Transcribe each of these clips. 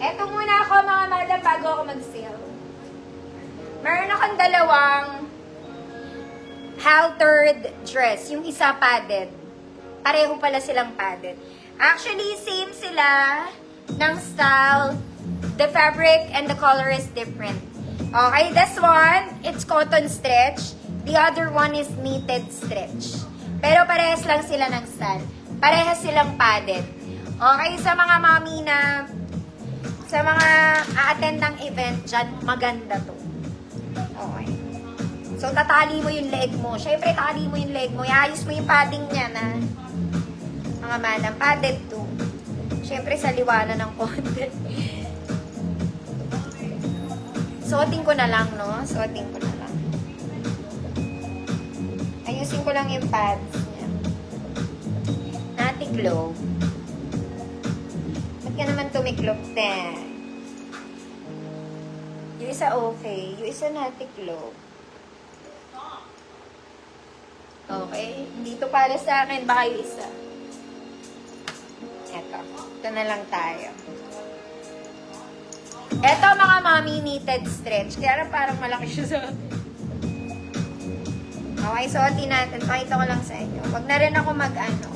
Eto muna ako mga madam bago ako mag-sale. Meron akong dalawang haltered dress. Yung isa padded. Pareho pala silang padded. Actually, same sila ng style. The fabric and the color is different. Okay, this one, it's cotton stretch. The other one is knitted stretch. Pero parehas lang sila ng style. Parehas silang padded. Okay, sa mga mami na sa mga a-attend ng event dyan, maganda to. Okay. So, tatali mo yung leg mo. Siyempre, tali mo yung leg mo. Iayos mo yung padding niya na mga manang padded to. Siyempre, sa liwanag ng konti. Suotin ko na lang, no? Suotin ko na lang. Ayusin ko lang yung pads niya. Natiklog. Ba't ka naman tumiklog, te? Yung isa okay. Yung isa natiklog. Okay. Dito para sa akin. Baka yung isa. Eto. Ito na lang tayo. Eto mga mommy knitted stretch. Kaya parang malaki siya sa... Okay, suotin natin. Pakita ko lang sa inyo. Wag na rin ako mag-ano.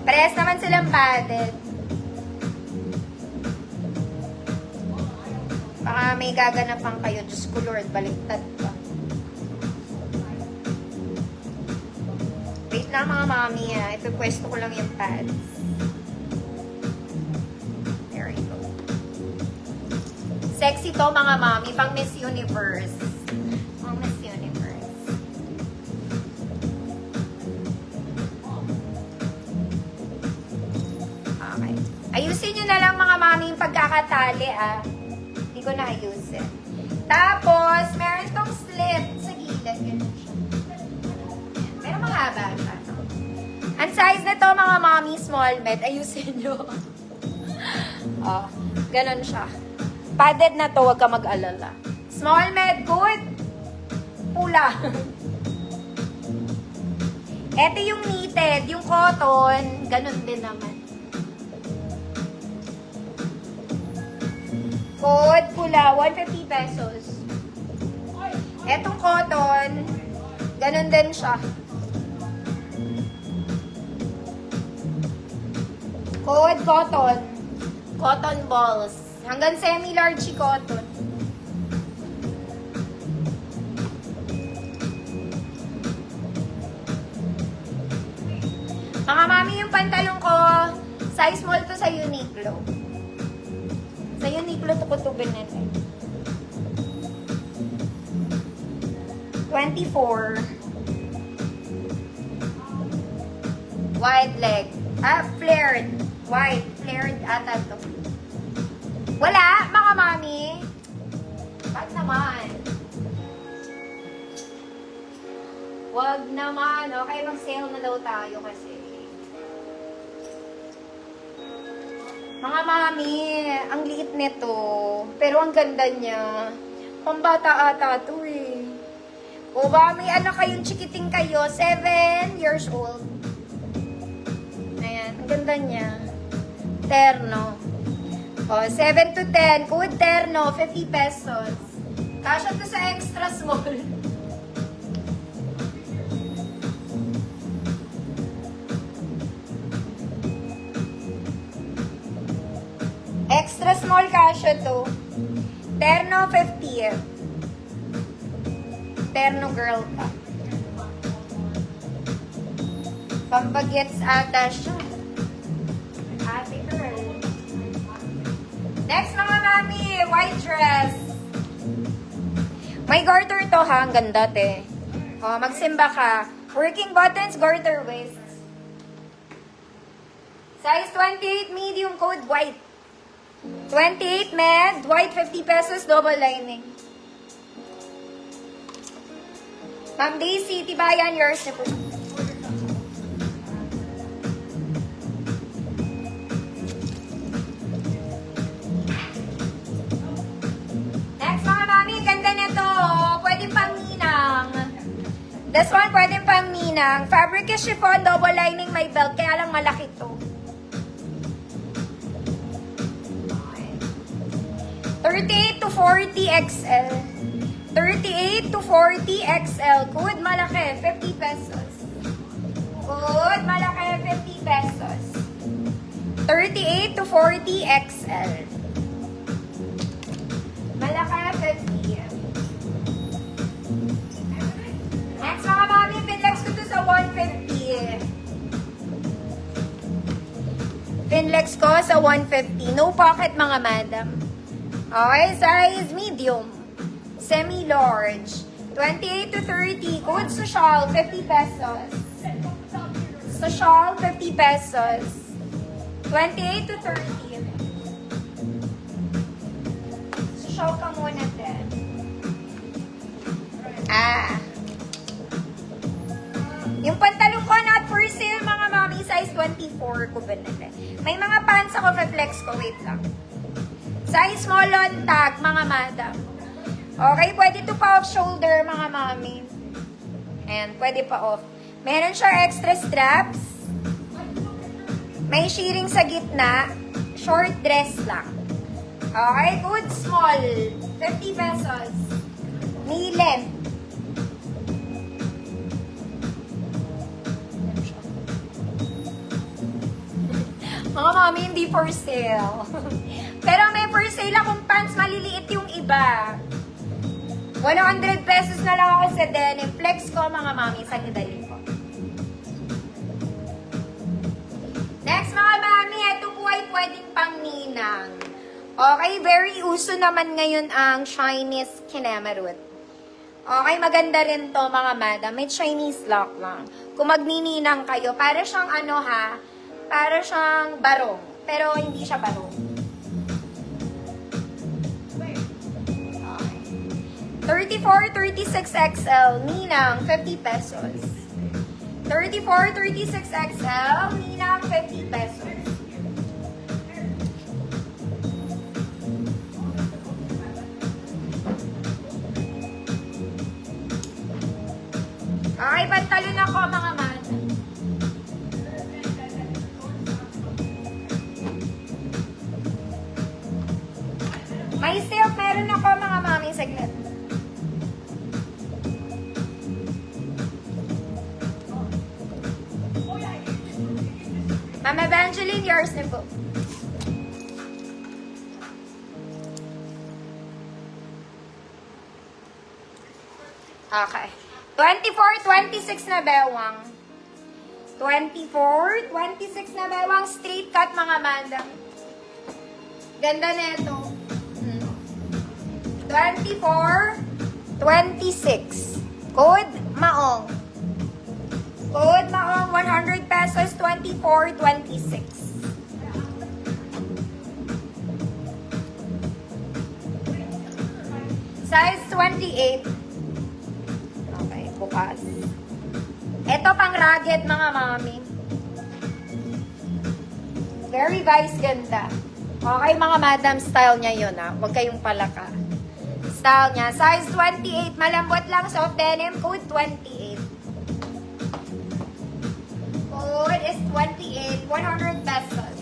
Parehas naman silang padded. Baka may gaganapan kayo. Diyos ko Lord, baliktad pa. Wait lang mga mommy ha. Ito pwesto ko lang yung pads. There you go. Sexy to mga mommy. Pang Miss Universe. Pang Miss Universe. Okay. Ayusin nyo na lang mga mommy yung pagkakatali ah. Hindi ko na ayusin. Tapos, meron tong slit sa gilid. Ganun siya. Pero mahaba siya. Ang size nito mga mommy, small med. Ayusin nyo. Oh, ganun siya. Padded na to, wag ka mag-alala. Small med, good. Pula. Ito yung knitted, yung cotton, ganun din naman. Code, pula, 150 pesos. Etong cotton, ganun din siya. Code, cotton. Cotton balls. Hanggang semi-large si cotton. Mga mami, yung pantalon ko, size small to sa Uniqlo. Sa Uniqlo to kutubin nito. 24. Wide leg. Flared. Wide. Flared ata to. Wala, mga mami. Bakit naman? Wag naman. Okay, mag-sale na daw tayo kasi. Mga mami, ang liit nito. Pero ang ganda niya. Pambata ata to eh. O ba, may anak kayong chikiting kayo, 7 years old. Ayan, ang ganda niya. Terno. O, 7 to 10. Code terno, 50 pesos. Kasya to sa extra small. Extra small kasya to. Terno, 50. Terno girl pa. Pampagets ata siya. Ate girl. Next mga mami, white dress. May garter to ha, ang ganda te. O, magsimba ka. Working buttons, garter waist. Size 28 medium, code white. 28 med, white 50 pesos, double lining. Ma'am Daisy, tibayan, yours na po. Next mga mami, This one, pwede pang ninang. Fabric is chiffon, double lining, may belt. Kaya lang malaki to. 38 to 40 XL. 38 to 40 XL. Good, malaki. 50 pesos. Good, malaki. 50 pesos. 38 to 40 XL. Malaki, 50. Next, mga mami, Finlex ko to sa 150. Finlex ko sa 150. No pocket, mga madam. Okay, size medium. Semi-large. 28 to 30. Code social, 50 pesos. Social, 50 pesos. 28 to 30. Social ka muna din. Yung pantalong ko not for sale, mga mami, size 24 ko binili. May mga pants ako, flex ko, wait lang. Size small on tag, mga madam. Okay, pwede to pa off shoulder, mga mami. Ayan, pwede pa off. Meron siya extra straps. May shearing sa gitna. Short dress lang. Okay, good small. 50 pesos. Knee length. Mga mami, hindi for sale. Pero may for sale akong pants, maliliit yung iba. 100 pesos na lang ako sa denim. Flex ko, mga mami, sa nidali ko. Next, mga mami, ito po ay pwedeng pang ninang. Okay, very uso naman ngayon ang Chinese kinemarut. Okay, maganda rin to, mga madam. May Chinese lock lang. Kung magnininang kayo, para siyang ano ha, para siyang barong. Pero hindi siya barong. Okay. 34, 36 XL, ninang, 50 pesos. 34, 36 XL, ninang, 50 pesos. Okay, pantalon ako, mga man. May silk, meron ako, mga mami, saglit. Ma'am Evangeline, yours na po. Okay. 24, 26 na bewang. 24, 26 na bewang. Straight cut, mga madam. Ganda na ito. 24, 26. Code Maong. Code Maong, 100 pesos, 24, 26. Size 28. Okay, bukas. Ito pang rugged, mga mami. Very vice ganda. Okay, mga madam, style niya yun, ha. Huwag kayong palaka. Style niya. Size 28. Malambot lang. Soft denim. Code 28. Code is 28. 100 pesos.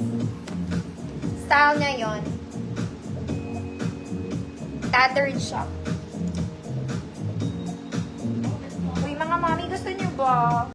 Style niya yun. Tattered siya. Uy, mga mami, gusto niyo ba?